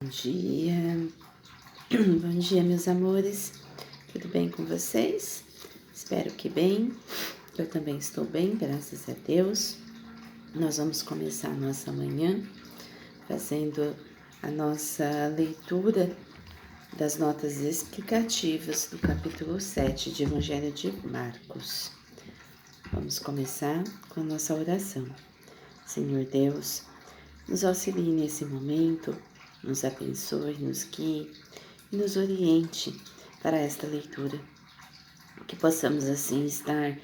Bom dia, bom dia, meus amores, tudo bem com vocês? Espero que bem, eu também estou bem, graças a Deus. Nós vamos começar a nossa manhã fazendo a nossa leitura das notas explicativas do capítulo 7 de Evangelho de Marcos. Vamos começar com a nossa oração. Senhor Deus, nos auxilie nesse momento, nos abençoe, nos guie e nos oriente para esta leitura. Que possamos assim estar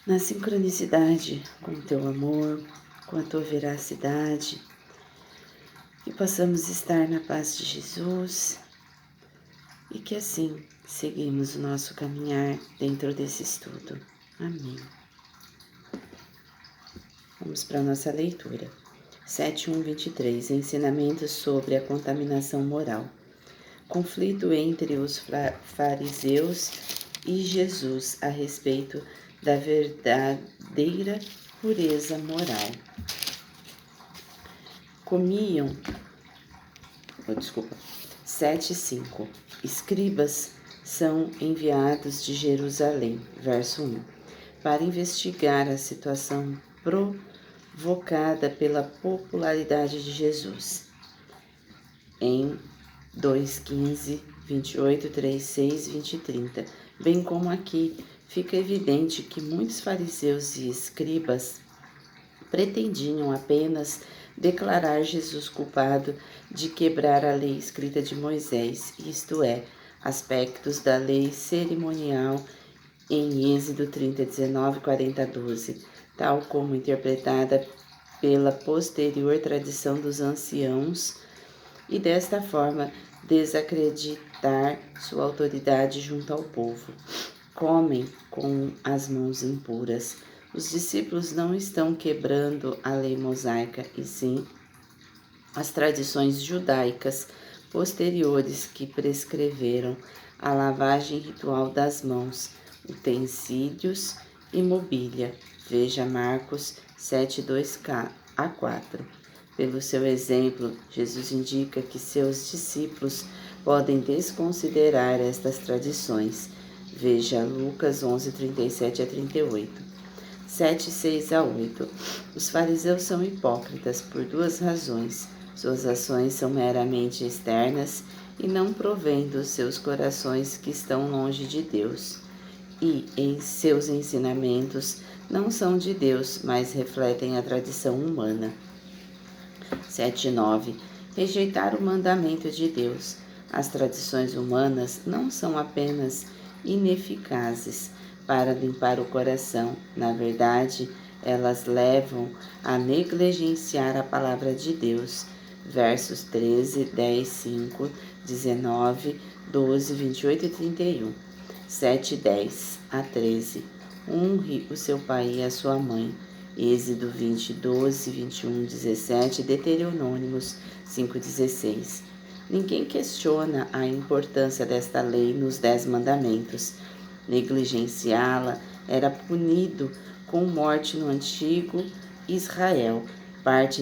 na sincronicidade com o teu amor, com a tua veracidade. Que possamos estar na paz de Jesus e que assim seguimos o nosso caminhar dentro desse estudo. Amém. Vamos para a nossa leitura. 7:1-23, ensinamentos sobre a contaminação moral. Conflito entre os fariseus e Jesus a respeito da verdadeira pureza moral. Comiam, 7:5, escribas são enviados de Jerusalém, verso 1, para investigar a situação provocada pela popularidade de Jesus. Em 2:15, 28, 3:6, 20 e 30, bem como aqui, fica evidente que muitos fariseus e escribas pretendiam apenas declarar Jesus culpado de quebrar a lei escrita de Moisés, isto é, aspectos da lei cerimonial em Êxodo 30, 19, 40, 12, tal como interpretada pela posterior tradição dos anciãos, e desta forma desacreditar sua autoridade junto ao povo. Comem com as mãos impuras. Os discípulos não estão quebrando a lei mosaica, e sim as tradições judaicas posteriores que prescreveram a lavagem ritual das mãos, utensílios e mobília. Veja Marcos 7:2-4. Pelo seu exemplo, Jesus indica que seus discípulos podem desconsiderar estas tradições. Veja Lucas 11:37-38. 7:6-8. Os fariseus são hipócritas por duas razões. Suas ações são meramente externas e não provêm dos seus corações que estão longe de Deus. E em seus ensinamentos não são de Deus, mas refletem a tradição humana. 7:9. Rejeitar o mandamento de Deus. As tradições humanas não são apenas ineficazes para limpar o coração. Na verdade, elas levam a negligenciar a palavra de Deus. Versos 13, 10, 5, 19, 12, 28 e 31. 7:10-13. Honre o seu pai e a sua mãe. Êxodo 20, 12, 21, 17 e Deuteronômios 5:16. Ninguém questiona a importância desta lei nos 10 mandamentos. Negligenciá-la era punido com morte no antigo Israel, parte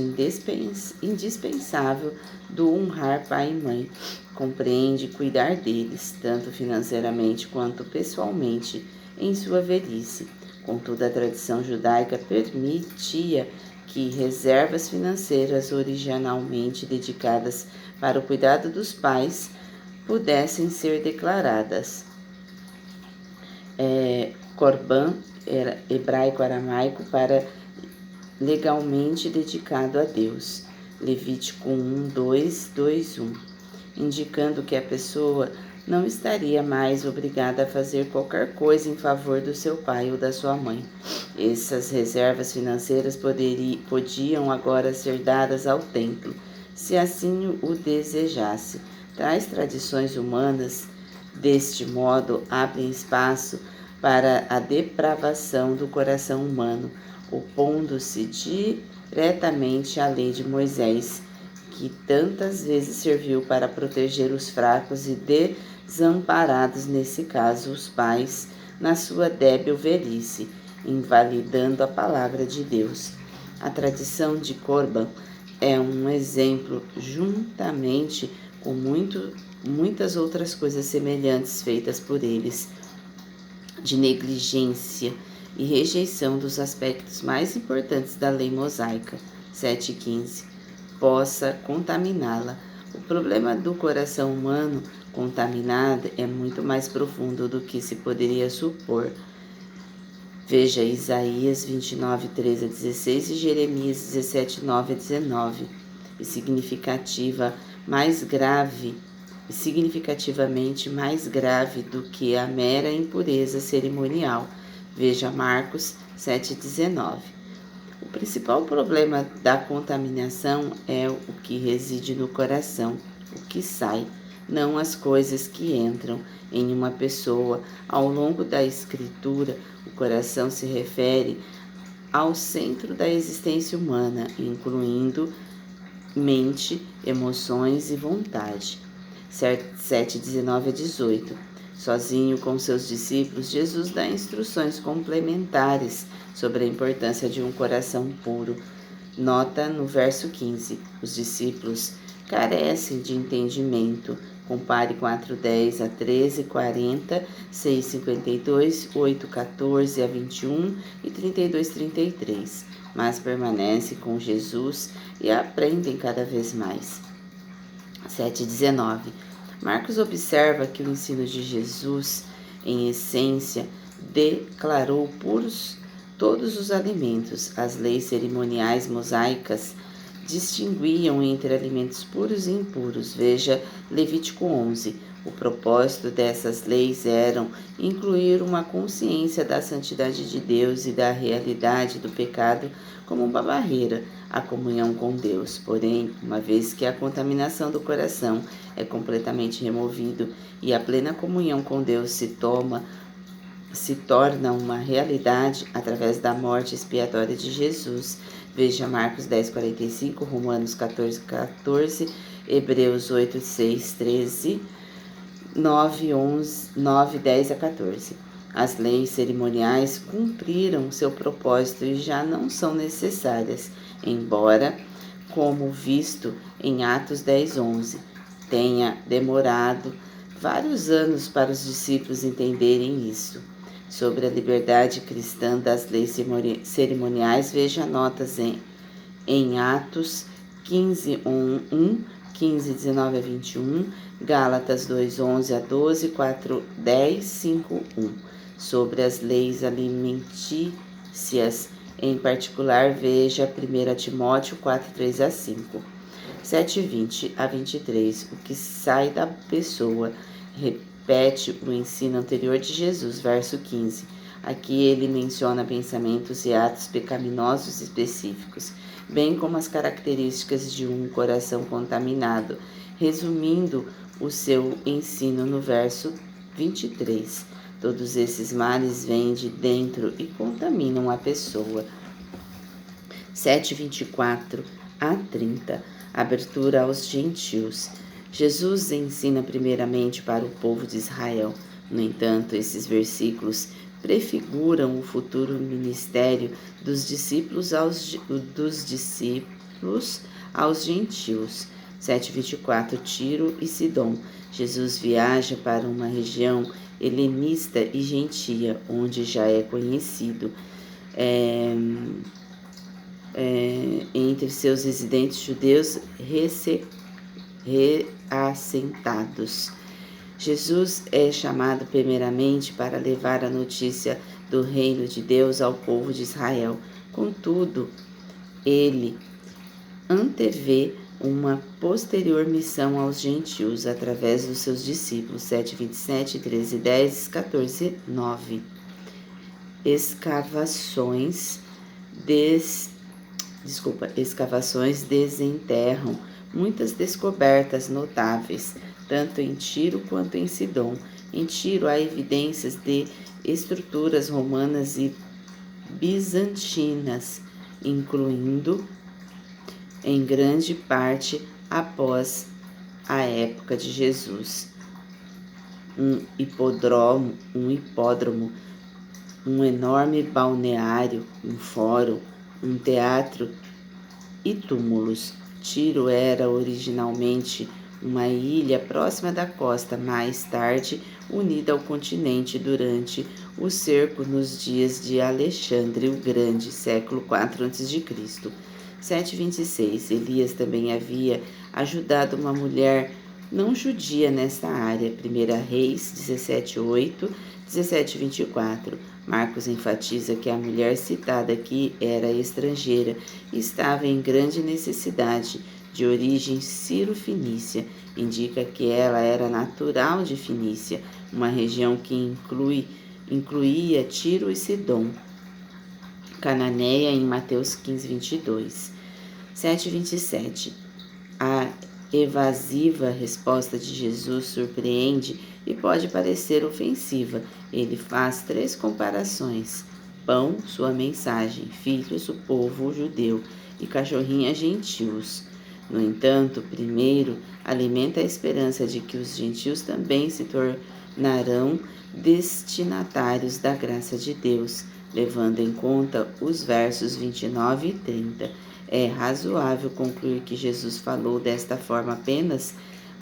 indispensável do honrar pai e mãe. Compreende cuidar deles, tanto financeiramente quanto pessoalmente, em sua velhice. Contudo, a tradição judaica permitia que reservas financeiras originalmente dedicadas para o cuidado dos pais pudessem ser declaradas. Corban era hebraico-aramaico para legalmente dedicado a Deus. Levítico 1, 2, 2, 1, indicando que a pessoa não estaria mais obrigada a fazer qualquer coisa em favor do seu pai ou da sua mãe. Essas reservas financeiras podiam agora ser dadas ao templo, se assim o desejasse. Tais tradições humanas, deste modo, abrem espaço para a depravação do coração humano, opondo-se diretamente à lei de Moisés, que tantas vezes serviu para proteger os fracos e desamparados, nesse caso os pais, na sua débil velhice, invalidando a palavra de Deus. A tradição de Corban é um exemplo juntamente com muitas outras coisas semelhantes feitas por eles, de negligência e rejeição dos aspectos mais importantes da lei mosaica 7:15, possa contaminá-la. O problema do coração humano contaminado é muito mais profundo do que se poderia supor. Veja Isaías 29, 13 a 16 e Jeremias 17, 9 a 19. Significativamente mais grave do que a mera impureza cerimonial. Veja Marcos 7,19. O principal problema da contaminação é o que reside no coração, o que sai, não as coisas que entram em uma pessoa. Ao longo da Escritura, o coração se refere ao centro da existência humana, incluindo mente, emoções e vontade. 7:19 a 18. Sozinho com seus discípulos, Jesus dá instruções complementares sobre a importância de um coração puro. Nota no verso 15: os discípulos carecem de entendimento. Compare 4:10 a 13:40, 6:52, 8:14 a 21 e 32:33. Mas permanecem com Jesus e aprendem cada vez mais. 7:19. Marcos observa que o ensino de Jesus, em essência, declarou puros todos os alimentos. As leis cerimoniais mosaicas distinguiam entre alimentos puros e impuros. Veja Levítico 11. O propósito dessas leis era incluir uma consciência da santidade de Deus e da realidade do pecado como uma barreira à comunhão com Deus. Porém, uma vez que a contaminação do coração é completamente removida e a plena comunhão com Deus se torna uma realidade através da morte expiatória de Jesus. Veja Marcos 10:45, Romanos 14:14, Hebreus 8:6, 13, 9, 10 a 14. As leis cerimoniais cumpriram seu propósito e já não são necessárias, embora, como visto em Atos 10:11, tenha demorado vários anos para os discípulos entenderem isso. Sobre a liberdade cristã das leis cerimoniais, veja notas em Atos 15:1, 15:19 a 21, Gálatas 2:11 a 12, 4:10, 5:1. Sobre as leis alimentícias, em particular, veja 1 Timóteo 4:3 a 5. 7:20 a 23. O que sai da pessoa repete o ensino anterior de Jesus, verso 15. Aqui ele menciona pensamentos e atos pecaminosos específicos, bem como as características de um coração contaminado, resumindo o seu ensino no verso 23. Todos esses males vêm de dentro e contaminam a pessoa. 7:24 a 30. Abertura aos gentios. Jesus ensina primeiramente para o povo de Israel. No entanto, esses versículos prefiguram o futuro ministério dos discípulos aos gentios. 7:24. Tiro e Sidom. Jesus viaja para uma região helenista e gentia, onde já é conhecido entre seus residentes judeus reassentados. Jesus é chamado primeiramente para levar a notícia do reino de Deus ao povo de Israel. Contudo, ele antevê uma posterior missão aos gentios através dos seus discípulos. 7:27, 13:10, 14:9. Escavações desenterram muitas descobertas notáveis, tanto em Tiro quanto em Sidom. Em Tiro há evidências de estruturas romanas e bizantinas, incluindo em grande parte após a época de Jesus. Um hipódromo, um enorme balneário, um fórum, um teatro e túmulos. Tiro era originalmente uma ilha próxima da costa, mais tarde unida ao continente durante o cerco nos dias de Alexandre o Grande, século IV a.C. 726. Elias também havia ajudado uma mulher não judia nesta área. 1 Reis 17:8, 17:24. Marcos enfatiza que a mulher citada aqui era estrangeira e estava em grande necessidade, de origem sírio-fenícia. Indica que ela era natural de Fenícia, uma região que incluía Tiro e Sidom. Cananeia em Mateus 15:22. 7:27. A evasiva resposta de Jesus surpreende e pode parecer ofensiva. Ele faz 3 comparações: pão, sua mensagem; filhos, o povo judeu; e cachorrinha, gentios. No entanto, primeiro, alimenta a esperança de que os gentios também se tornarão destinatários da graça de Deus, levando em conta os versos 29 e 30. É razoável concluir que Jesus falou desta forma apenas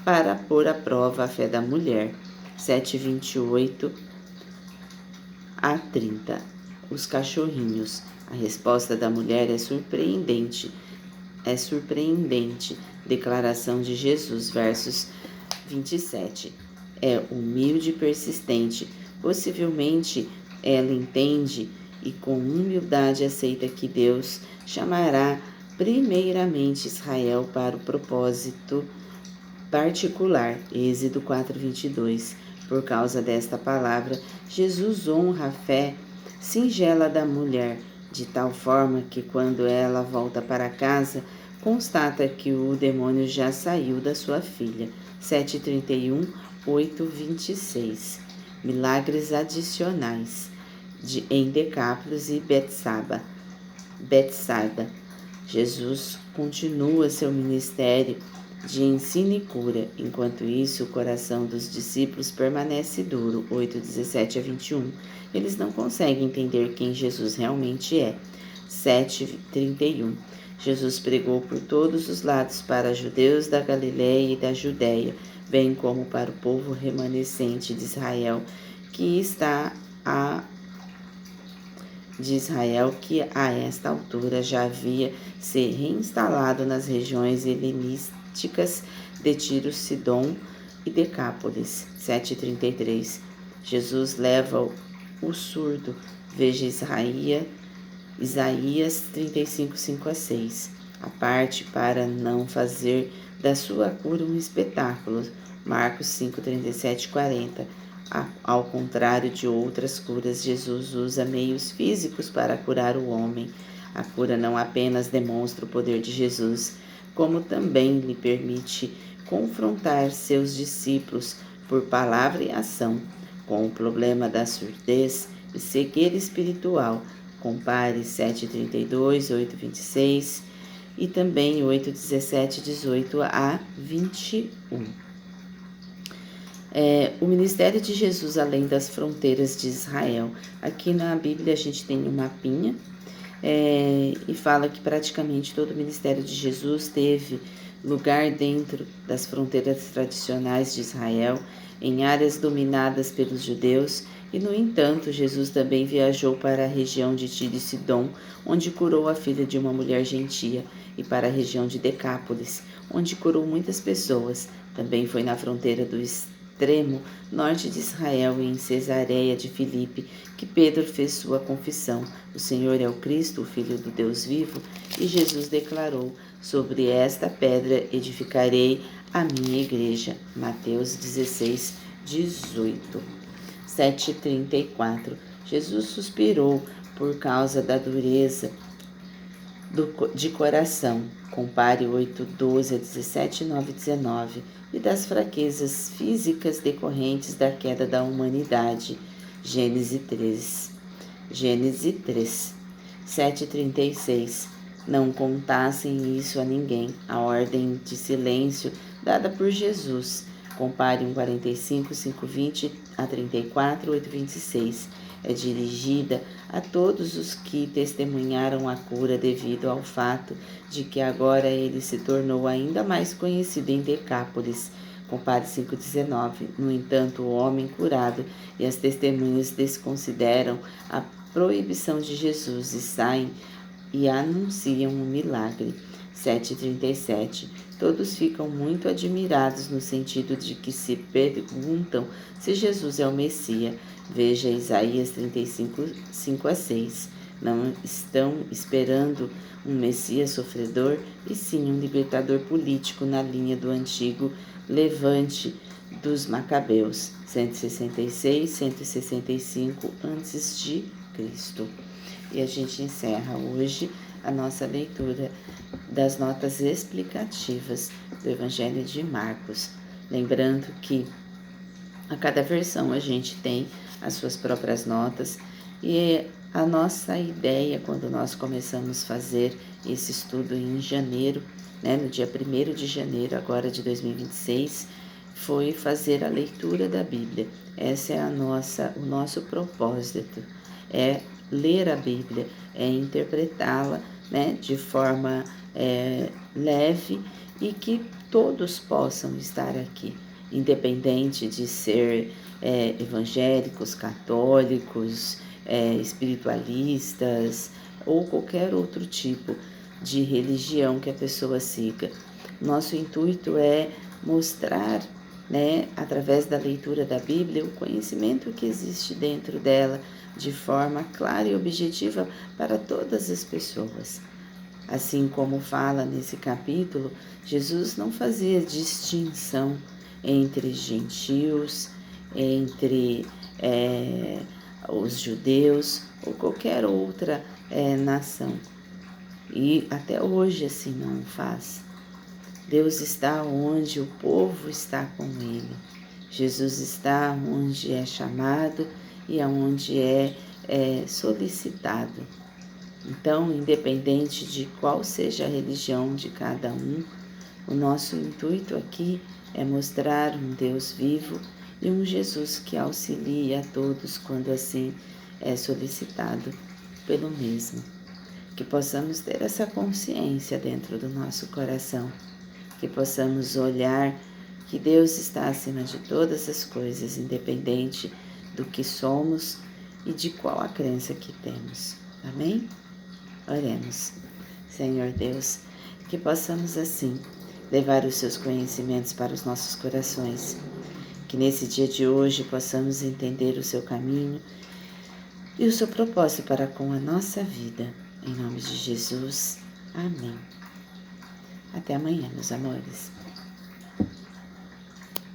para pôr à prova a fé da mulher. 7:28 a 30. Os cachorrinhos. A resposta da mulher é surpreendente. Declaração de Jesus, versos 27. É humilde e persistente. Possivelmente ela entende e com humildade aceita que Deus chamará primeiramente Israel para o propósito particular. Êxodo 4:22. Por causa desta palavra, Jesus honra a fé singela da mulher, de tal forma que quando ela volta para casa, constata que o demônio já saiu da sua filha. 7:31, 8:26. Milagres adicionais em Decápolis e Betsaida. Jesus continua seu ministério de ensino e cura. Enquanto isso, o coração dos discípulos permanece duro. 8:17 a 21. Eles não conseguem entender quem Jesus realmente é. 7:31. Jesus pregou por todos os lados para judeus da Galiléia e da Judéia, bem como para o povo remanescente de Israel, que a esta altura já havia se reinstalado nas regiões helenísticas de Tiro, Sidom e Decápolis. 7:33. Jesus leva o surdo. Veja Isaías 35, 5 a 6. A parte para não fazer da sua cura um espetáculo. Marcos 5, 37 e 40. Ao contrário de outras curas, Jesus usa meios físicos para curar o homem. A cura não apenas demonstra o poder de Jesus, como também lhe permite confrontar seus discípulos por palavra e ação com o problema da surdez e cegueira espiritual. Compare 7:32, 8:26 e também 8:17, 18 a 21. O ministério de Jesus além das fronteiras de Israel. Aqui na Bíblia a gente tem um mapinha e fala que praticamente todo o ministério de Jesus teve lugar dentro das fronteiras tradicionais de Israel, em áreas dominadas pelos judeus, e no entanto Jesus também viajou para a região de Tiro e Sidom, onde curou a filha de uma mulher gentia, e para a região de Decápolis, onde curou muitas pessoas. Também foi na fronteira do extremo norte de Israel e em Cesareia de Filipe que Pedro fez sua confissão: o Senhor é o Cristo, o Filho do Deus vivo, e Jesus declarou: sobre esta pedra edificarei a minha igreja. Mateus 16, 18. 7:34. Jesus suspirou por causa da dureza de coração. Compare 8:12 a 17, 9 e 19. E das fraquezas físicas decorrentes da queda da humanidade. Gênesis 3. 7:36. Não contassem isso a ninguém. A ordem de silêncio dada por Jesus. Compare 1:45, 5:20 a 34, 8:26. é dirigida a todos os que testemunharam a cura devido ao fato de que agora ele se tornou ainda mais conhecido em Decápolis. Compare 5,19. No entanto, o homem curado e as testemunhas desconsideram a proibição de Jesus e saem e anunciam um milagre. 7,37. Todos ficam muito admirados no sentido de que se perguntam se Jesus é o Messias. Veja Isaías 35, 5-6. Não estão esperando um Messias sofredor, e sim um libertador político na linha do antigo levante dos Macabeus, 166, 165 a.C. E a gente encerra hoje a nossa leitura das notas explicativas do Evangelho de Marcos. Lembrando que a cada versão a gente tem as suas próprias notas, e a nossa ideia quando nós começamos a fazer esse estudo em janeiro, no dia 1º de janeiro agora de 2026, foi fazer a leitura da Bíblia. Esse é o nosso propósito, é ler a Bíblia, é interpretá-la, de forma leve, e que todos possam estar aqui, independente de ser evangélicos, católicos, espiritualistas ou qualquer outro tipo de religião que a pessoa siga. Nosso intuito é mostrar, através da leitura da Bíblia, o conhecimento que existe dentro dela de forma clara e objetiva para todas as pessoas. Assim como fala nesse capítulo, Jesus não fazia distinção entre gentios, entre os judeus ou qualquer outra nação. E até hoje assim não faz. Deus está onde o povo está com ele. Jesus está onde é chamado e aonde é solicitado. Então, independente de qual seja a religião de cada um, o nosso intuito aqui é mostrar um Deus vivo e um Jesus que auxilia a todos quando assim é solicitado pelo mesmo. Que possamos ter essa consciência dentro do nosso coração, que possamos olhar que Deus está acima de todas as coisas, independente do que somos e de qual a crença que temos. Amém? Oremos. Senhor Deus, que possamos assim levar os seus conhecimentos para os nossos corações, que nesse dia de hoje possamos entender o seu caminho e o seu propósito para com a nossa vida. Em nome de Jesus. Amém. Até amanhã, meus amores.